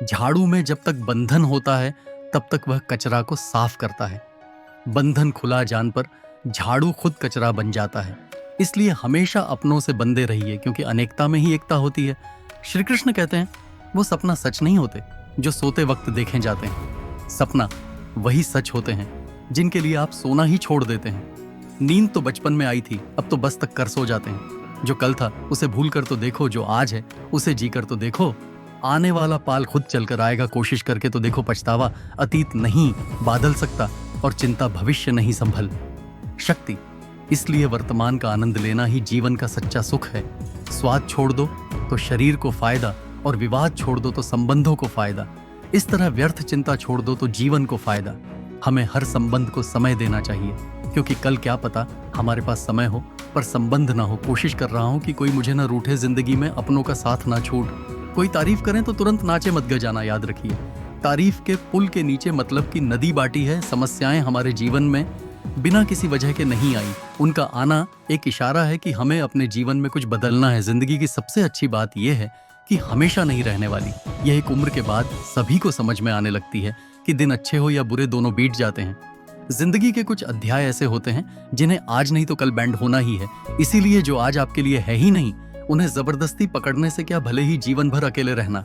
झाड़ू में जब तक बंधन होता है तब तक वह कचरा को साफ करता है। बंधन खुला जान पर झाड़ू खुद कचरा बन जाता है। इसलिए हमेशा अपनों से बंधे रहिए, क्योंकि अनेकता में ही एकता होती है। श्री कृष्ण कहते हैं वो सपना सच नहीं होते जो सोते वक्त देखे जाते हैं। सपना वही सच होते हैं जिनके लिए आप सोना ही छोड़ देते हैं। नींद तो बचपन में आई थी, अब तो बस तक कर सो जाते हैं। जो कल था उसे भूल कर तो देखो, जो आज है उसे जी कर तो देखो। आने वाला पाल खुद चलकर आएगा, कोशिश करके तो देखो। पछतावा अतीत नहीं बदल सकता और चिंता भविष्य नहीं संभल शक्ति। इसलिए वर्तमान का आनंद लेना ही जीवन का सच्चा सुख है। स्वाद छोड़ दो तो शरीर को फायदा, और विवाद छोड़ दो तो संबंधों को फायदा। इस तरह व्यर्थ चिंता छोड़ दो तो जीवन को फायदा। हमें हर संबंध को समय देना चाहिए, क्योंकि कल क्या पता हमारे पास समय हो पर संबंध ना हो। कोशिश कर रहा हूं कि कोई मुझे ना रूठे, जिंदगी में अपनों का साथ ना छूट। कोई तारीफ करें तो तुरंत नाचे मत ग जाना, याद रखिए। तारीफ के पुल के नीचे मतलब की नदी बाटी है। समस्याएं हमारे जीवन में बिना किसी वजह के नहीं आई, उनका आना एक इशारा है कि हमें अपने जीवन में कुछ बदलना है। जिंदगी की सबसे अच्छी बात यह है कि हमेशा नहीं रहने वाली। यह एक उम्र के बाद सभी को समझ में आने लगती है कि दिन अच्छे हो या बुरे दोनों बीत जाते हैं। जिंदगी के कुछ अध्याय ऐसे होते हैं जिन्हें आज नहीं तो कल बैंड होना ही है। इसीलिए जो आज आपके लिए है ही नहीं, उन्हें जबरदस्ती पकड़ने से क्या, भले ही जीवन भर अकेले रहना,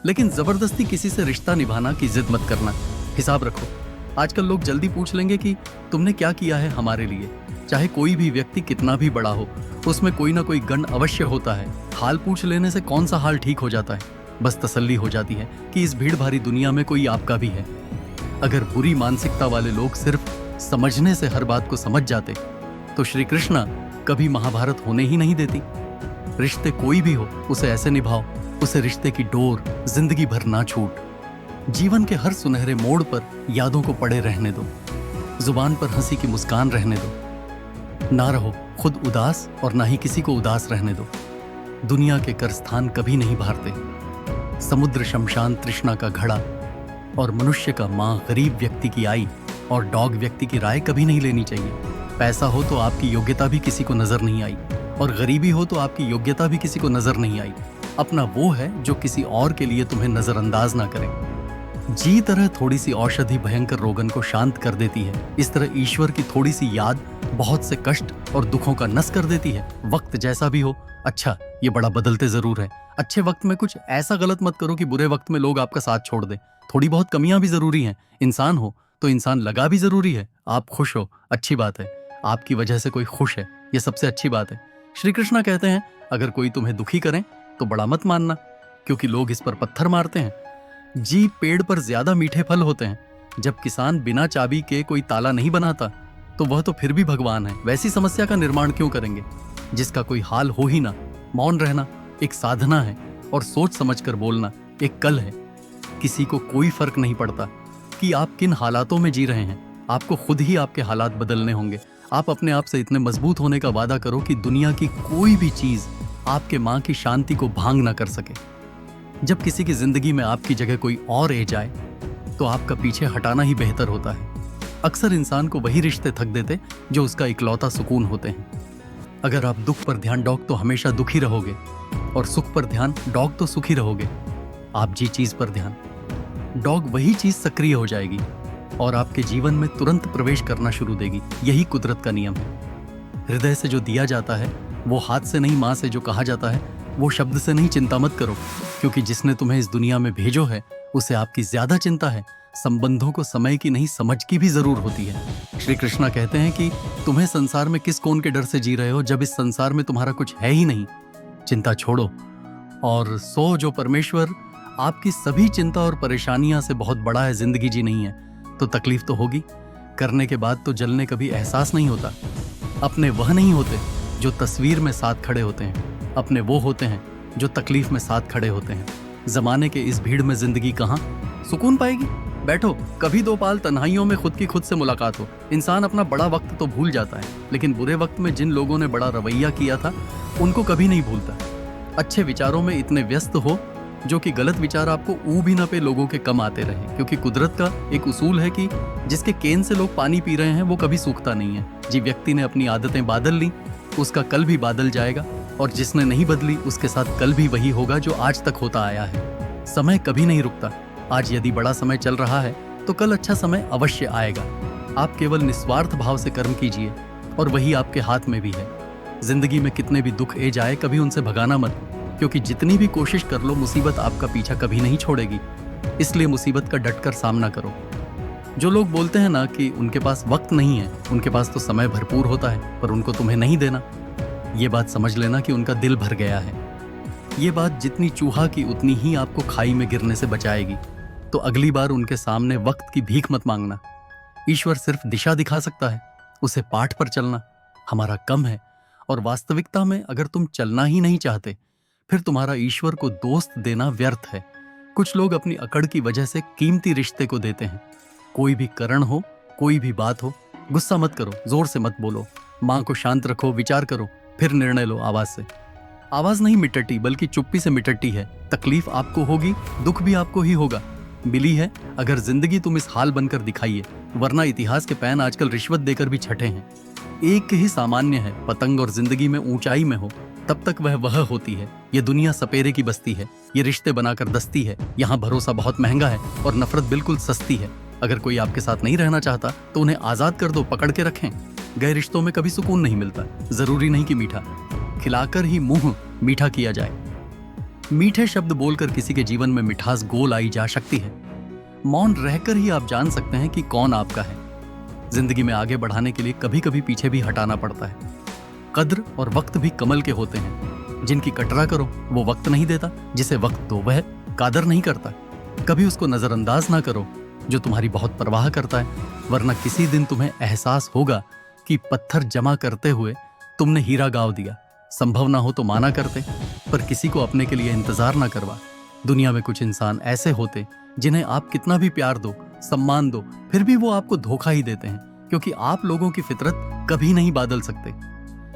लेकिन जबरदस्ती किसी से रिश्ता निभाना की जिद मत करना। हिसाब रखो। आजकल लोग जल्दी पूछ लेंगे कि तुमने क्या किया है हमारे लिए। चाहे कोई भी व्यक्ति कितना भी बड़ा हो, उसमें कोई ना कोई गण अवश्य होता है। हाल पूछ लेने से कौन सा हाल ठीक हो जाता है? बस तसल्ली हो जाती है कि इस भीड़ भारी दुनिया में कोई आपका भी है। अगर बुरी मानसिकता वाले लोग सिर्फ समझने से हर बात को समझ जाते तो श्री कृष्णा कभी महाभारत होने ही नहीं देती। रिश्ते कोई भी हो, उसे ऐसे निभाओ, उसे रिश्ते की डोर जिंदगी भर ना छूट। जीवन के हर सुनहरे मोड़ पर यादों को पड़े रहने दो, जुबान पर हंसी की मुस्कान रहने दो। ना रहो खुद उदास और ना ही किसी को उदास रहने दो। दुनिया के कर स्थान कभी नहीं भारते। समुद्र शमशान तृष्णा का घड़ा, और मनुष्य का माँ गरीब व्यक्ति की आई, और डॉग व्यक्ति की राय कभी नहीं लेनी चाहिए। पैसा हो तो आपकी योग्यता भी किसी को नजर नहीं आई, और गरीबी हो तो आपकी योग्यता भी किसी को नजर नहीं आई। अपना वो है जो किसी और के लिए तुम्हें नजरअंदाज ना करे। जी तरह थोड़ी सी औषधि भयंकर रोगन को शांत कर देती है, इस तरह ईश्वर की थोड़ी सी याद बहुत से कष्ट और दुखों का नस कर देती है। वक्त जैसा भी हो, अच्छा ये बड़ा बदलते जरूर है। अच्छे वक्त में कुछ ऐसा गलत मत करो कि बुरे वक्त में लोग आपका साथ छोड़ दे। थोड़ी बहुत कमियां भी जरूरी हैं। इंसान हो तो इंसान लगा भी जरूरी है। आप खुश हो, अच्छी बात है। आपकी वजह से कोई खुश है, ये सबसे अच्छी बात है। श्री कृष्णा कहते हैं अगर कोई तुम्हें दुखी करे तो बड़ा मत मानना, क्योंकि लोग इस पर पत्थर मारते हैं। जी पेड़ पर ज्यादा मीठे फल होते हैं। जब किसान बिना चाबी के कोई ताला नहीं बनाता तो वह तो फिर भी भगवान है। वैसी समस्या का निर्माण क्यों करेंगे जिसका कोई हाल हो ही ना। मौन रहना एक साधना है, और सोच समझकर बोलना एक कल है। किसी को कोई फर्क नहीं पड़ता कि आप किन हालातों में जी रहे हैं। आपको खुद ही आपके हालात बदलने होंगे। आप अपने आप से इतने मजबूत होने का वादा करो कि दुनिया की कोई भी चीज आपके माँ की शांति को भांग ना कर सके। जब किसी की जिंदगी में आपकी जगह कोई और ए जाए तो आपका पीछे हटाना ही बेहतर होता है। अक्सर इंसान को वही रिश्ते थक देते जो उसका इकलौता सुकून होते हैं। अगर आप दुख पर ध्यान डॉग तो हमेशा दुखी रहोगे, और सुख पर ध्यान डॉग तो सुखी रहोगे। आप जी चीज पर ध्यान, डॉग वही चीज सक्रिय हो जाएगी और आपके जीवन में तुरंत प्रवेश करना शुरू देगी। यही कुदरत का नियम है। हृदय से जो दिया जाता है वो हाथ से नहीं, माँ से जो कहा जाता है वो शब्द से नहीं। चिंता मत करो, क्योंकि जिसने तुम्हें इस दुनिया में भेजो है उसे आपकी ज्यादा चिंता है। संबंधों को समय की नहीं समझ की भी जरूर होती है। श्री कृष्णा कहते हैं कि तुम्हें संसार में किस कौन के डर से जी रहे हो जब इस संसार में तुम्हारा कुछ है ही नहीं। चिंता छोड़ो और सो जो परमेश्वर आपकी सभी चिंता और परेशानियां से बहुत बड़ा है। जिंदगी जी नहीं है तो तकलीफ तो होगी, करने के बाद तो जलने कभी एहसास नहीं होता। अपने वह नहीं होते जो तस्वीर में साथ खड़े होते हैं, अपने वो होते हैं जो तकलीफ में साथ खड़े होते हैं। जमाने के इस भीड़ में जिंदगी कहाँ सुकून पाएगी। बैठो, कभी दो पाल तन्हाइयों में खुद की खुद से मुलाकात हो। इंसान अपना बड़ा वक्त तो भूल जाता है, लेकिन बुरे वक्त में जिन लोगों ने बड़ा रवैया किया था उनको कभी नहीं भूलता। अच्छे विचारों में इतने व्यस्त हो जो कि गलत विचार आपको ऊ भी ना पे लोगों के कम आते रहे, क्योंकि कुदरत का एक उसूल है कि जिसके केन से लोग पानी पी रहे हैं वो कभी सूखता नहीं है। जिस व्यक्ति ने अपनी आदतें बादल ली उसका कल भी बादल जाएगा, और जिसने नहीं बदली उसके साथ कल भी वही होगा जो आज तक होता आया है। समय कभी नहीं रुकता। आज यदि बड़ा समय चल रहा है तो कल अच्छा समय अवश्य आएगा। आप केवल निस्वार्थ भाव से कर्म कीजिए और वही आपके हाथ में भी है। जिंदगी में कितने भी दुख ए जाए कभी उनसे भगाना मत, क्योंकि जितनी भी कोशिश कर लो मुसीबत आपका पीछा कभी नहीं छोड़ेगी। इसलिए मुसीबत का डटकर सामना करो। जो लोग बोलते हैं ना कि उनके पास वक्त नहीं है, उनके पास तो समय भरपूर होता है पर उनको तुम्हें नहीं देना, ये बात समझ लेना कि उनका दिल भर गया है। ये बात जितनी चूहा की उतनी ही आपको खाई में गिरने से बचाएगी। तो अगली बार उनके सामने वक्त की भीख मत मांगना। ईश्वर सिर्फ दिशा दिखा सकता है, उसे पाठ पर चलना हमारा कम है। और वास्तविकता में अगर तुम चलना ही नहीं चाहते फिर तुम्हारा ईश्वर को दोस्त देना व्यर्थ है। कुछ लोग अपनी अकड़ की वजह से कीमती रिश्ते को देते हैं। कोई भी कारण हो, कोई भी बात हो, गुस्सा मत करो, जोर से मत बोलो, मां को शांत रखो, विचार करो, फिर निर्णय लो आवाज से। आवाज नहीं मिटती बल्कि चुप्पी से मिटती है। तकलीफ आपको होगी, दुख भी आपको ही होगा। मिली है अगर जिंदगी तुम इस हाल बनकर दिखाइए, वरना इतिहास के पैन आजकल रिश्वत देकर भी छठे हैं। एक ही सामान्य है, पतंग और जिंदगी में ऊंचाई में हो तब तक वह होती है। ये दुनिया सपेरे की बस्ती है, ये रिश्ते बनाकर दस्ती है। यहाँ भरोसा बहुत महंगा है और नफरत बिल्कुल सस्ती है। अगर कोई आपके साथ नहीं रहना चाहता तो उन्हें आजाद कर दो, पकड़ के रखें। गए रिश्तों में कभी सुकून नहीं मिलता। जरूरी नहीं कि मीठा खिलाकर ही मुंह मीठा किया जाए। मीठे शब्द बोलकर किसी के जीवन में मिठास गोल आई जा सकती है। मौन रहकर ही आप जान सकते हैं कि कौन आपका है। जिंदगी में आगे बढ़ाने के लिए कभी कभी पीछे भी हटाना पड़ता है। कद्र और वक्त भी कमल के होते हैं। जिनकी कटरा करो वो वक्त नहीं देता, जिसे वक्त दो वह कादर नहीं करता। कभी उसको नजरअंदाज ना करो जो तुम्हारी बहुत परवाह करता है, वरना किसी दिन तुम्हें एहसास होगा कि पत्थर जमा करते हुए तुमने हीरा गांव दिया। संभव ना हो तो माना करते, पर किसी को अपने के लिए इंतजार ना करवा। दुनिया में कुछ इंसान ऐसे होते जिन्हें आप कितना भी प्यार दो, सम्मान दो, फिर भी वो आपको धोखा ही देते हैं, क्योंकि आप लोगों की फितरत कभी नहीं बदल सकते।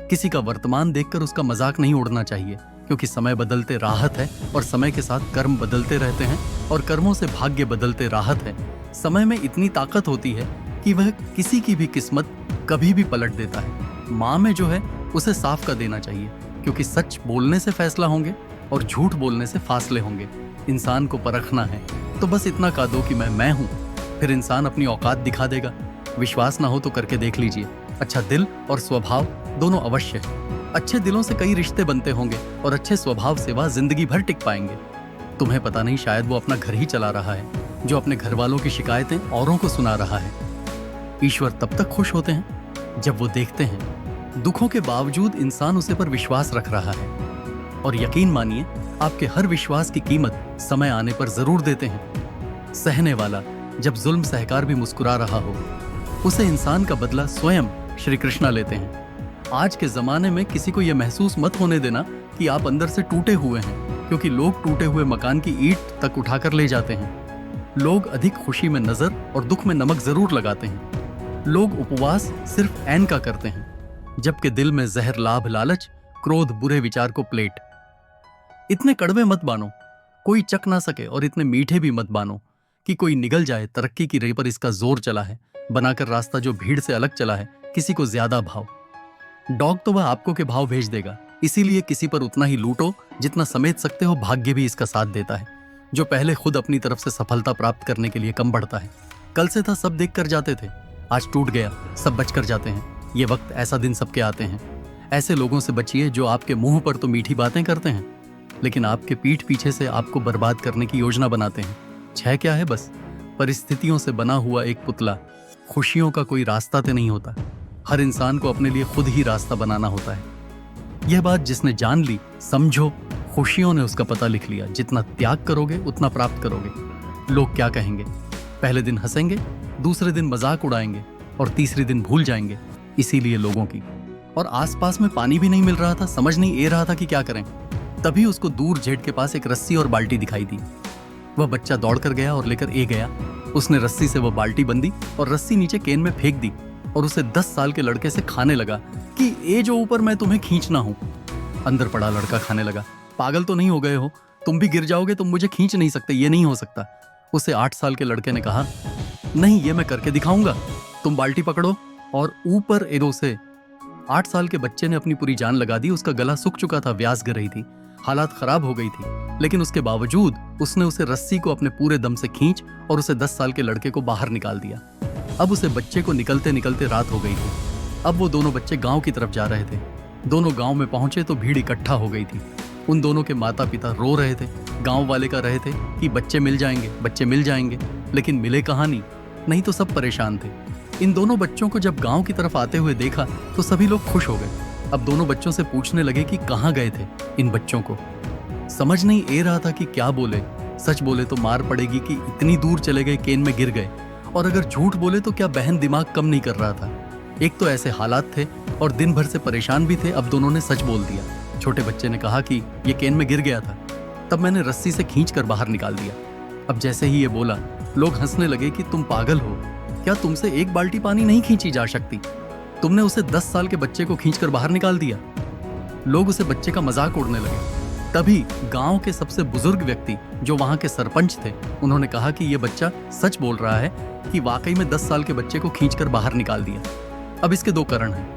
किसी का वर्तमान देखकर उसका मजाक नहीं उड़ना चाहिए, क्योंकि समय बदलते राहत है और समय के साथ कर्म बदलते रहते हैं और कर्मों से भाग्य बदलते राहत है। समय में इतनी ताकत होती है कि वह किसी की भी किस्मत कभी भी पलट देता है। माँ में जो है उसे साफ कर देना चाहिए, क्योंकि सच बोलने से फैसला होंगे और झूठ बोलने से फासले होंगे। इंसान को परखना है तो बस इतना कह दो कि मैं हूँ, फिर इंसान अपनी औकात दिखा देगा। विश्वास ना हो तो करके देख लीजिए। अच्छा दिल और स्वभाव दोनों अवश्य है। अच्छे दिलों से कई रिश्ते बनते होंगे और अच्छे स्वभाव से वह जिंदगी भर टिक पाएंगे। तुम्हें पता नहीं, शायद वो अपना घर ही चला रहा है, जो अपने घर वालों की शिकायतें औरों को सुना रहा है। ईश्वर तब तक खुश होते हैं जब वो देखते हैं दुखों के बावजूद इंसान उसे पर विश्वास रख रहा है। और यकीन मानिए, आपके हर विश्वास की कीमत समय आने पर जरूर देते हैं। सहने वाला जब जुल्म सहकार भी मुस्कुरा रहा हो, उसे इंसान का बदला स्वयं श्री कृष्णा लेते हैं। आज के जमाने में किसी को यह महसूस मत होने देना कि आप अंदर से टूटे हुए हैं, क्योंकि लोग टूटे हुए मकान की ईंट तक उठाकर ले जाते हैं। लोग अधिक खुशी में नजर और दुख में नमक जरूर लगाते हैं। लोग उपवास सिर्फ ऐन का करते हैं, जबकि दिल में जहर लाभ लालच, क्रोध बुरे विचार को प्लेट। इतने कड़वे मत बानो कोई चख ना सके, और इतने मीठे भी मत बानो कि कोई निगल जाए। तरक्की की रेह पर इसका जोर चला है, बनाकर रास्ता जो भीड़ से अलग चला है, किसी को ज्यादा भाव। डॉग तो वह आपको के भाव भेज देगा, इसीलिए किसी पर उतना ही लूटो जितना समेट सकते हो। भाग्य भी इसका साथ देता है, जो पहले खुद अपनी तरफ से सफलता प्राप्त करने के लिए कम बढ़ता है। कल से था सब देख कर जाते थे, आज टूट गया सब बच कर जाते हैं। ये वक्त ऐसा दिन सबके आते हैं। ऐसे लोगों से बचिए जो आपके मुंह पर तो मीठी बातें करते हैं, लेकिन आपके पीठ पीछे से आपको बर्बाद करने की योजना बनाते हैं। छह क्या है, बस परिस्थितियों से बना हुआ एक पुतला। खुशियों का कोई रास्ता तो नहीं होता, हर इंसान को अपने लिए खुद ही रास्ता बनाना होता है। यह बात जिसने जान ली, समझो खुशियों ने उसका पता लिख लिया। जितना त्याग करोगे उतना प्राप्त करोगे। लोग क्या कहेंगे? पहले दिन हंसेंगे, दूसरे दिन मजाक उड़ाएंगे और तीसरे दिन भूल जाएंगे। इसीलिए लोगों की। और आसपास में पानी भी नहीं मिल रहा था, समझ नहीं ए रहा था कि क्या करें। तभी उसको दूर जेठ के पास एक रस्सी और बाल्टी दिखाई दी। वह बच्चा दौड़ कर गया और लेकर ए गया। उसने रस्सी से वह बाल्टी बंधी और रस्सी नीचे केन में फेंक दी और उसे 10 साल के लड़के से खाने लगा कि ए जो ऊपर मैं तुम्हें खींचना हूं। अंदर पड़ा लड़का खाने लगा, पागल तो नहीं हो गए हो? तुम भी गिर जाओगे, तुम मुझे खींच नहीं सकते, ये नहीं हो सकता। उसे 8 साल के लड़के ने कहा, नहीं ये मैं करके दिखाऊंगा, तुम बाल्टी पकड़ो और ऊपर एरो से। 8 साल के बच्चे ने अपनी पूरी जान लगा दी। उसका गला सूख चुका था, व्यास गिर रही थी, हालात खराब हो गई थी, लेकिन उसके बावजूद उसने उसे रस्सी को अपने पूरे दम से खींच और उसे 10 साल के लड़के को बाहर निकाल दिया। अब उसे बच्चे को निकलते निकलते रात हो गई थी। अब वो दोनों बच्चे गांव की तरफ जा रहे थे। दोनों गांव में पहुंचे तो भीड़ इकट्ठा हो गई थी। उन दोनों के माता पिता रो रहे थे। गांव वाले कह रहे थे कि बच्चे मिल जाएंगे, बच्चे मिल जाएंगे, लेकिन मिले कहां नहीं तो सब परेशान थे। इन दोनों बच्चों को जब गांव की तरफ आते हुए देखा तो सभी लोग खुश हो गए। अब दोनों बच्चों से पूछने लगे कि कहां गए थे। इन बच्चों को समझ नहीं ए रहा था कि क्या बोले। सच बोले तो मार पड़ेगी कि इतनी दूर चले गए, केन में गिर गए, और अगर झूठ बोले तो क्या बहन दिमाग कम नहीं कर रहा था। एक तो ऐसे हालात थे और दिन भर से परेशान भी थे। अब दोनों ने सच बोल दिया। छोटे बच्चे ने कहा कि ये केन में गिर गया था, तब मैंने रस्सी से खींचकर बाहर निकाल दिया। अब जैसे ही ये बोला, लोग हंसने लगे कि तुम पागल हो क्या, तुमसे एक बाल्टी पानी नहीं खींची जा सकती, तुमने उसे 10 साल के बच्चे को खींचकर बाहर निकाल दिया। लोग उसे बच्चे का मजाक उड़ने लगे। तभी गांव के सबसे बुजुर्ग व्यक्ति जो वहां के सरपंच थे, उन्होंने कहा कि यह बच्चा सच बोल रहा है कि वाकई में 10 साल के बच्चे को खींचकर बाहर निकाल दिया। अब इसके दो कारण हैं।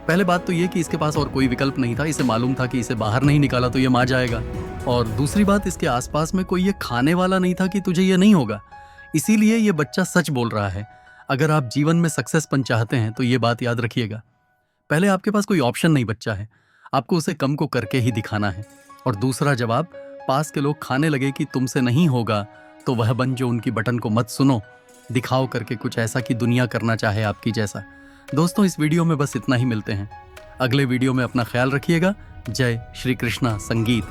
पहले बात तो यह कि इसके पास और कोई विकल्प नहीं था। इसे मालूम था कि इसे बाहर नहीं निकाला तो यह मार जाएगा, और दूसरी बात, इसके आसपास में कोई ये खाने वाला नहीं था कि तुझे यह नहीं होगा। इसीलिए यह बच्चा सच बोल रहा है। अगर आप जीवन में सक्सेस पन चाहते हैं तो ये बात याद रखिएगा। पहले आपके पास कोई ऑप्शन नहीं बच्चा है, आपको उसे कम को करके ही दिखाना है। और दूसरा जवाब, पास के लोग खाने लगे कि तुमसे नहीं होगा तो वह बन जो उनकी बटन को मत सुनो, दिखाओ करके कुछ ऐसा कि दुनिया करना चाहे आपकी जैसा। दोस्तों, इस वीडियो में बस इतना ही। मिलते हैं अगले वीडियो में। अपना ख्याल रखिएगा। जय श्री कृष्णा संगीत।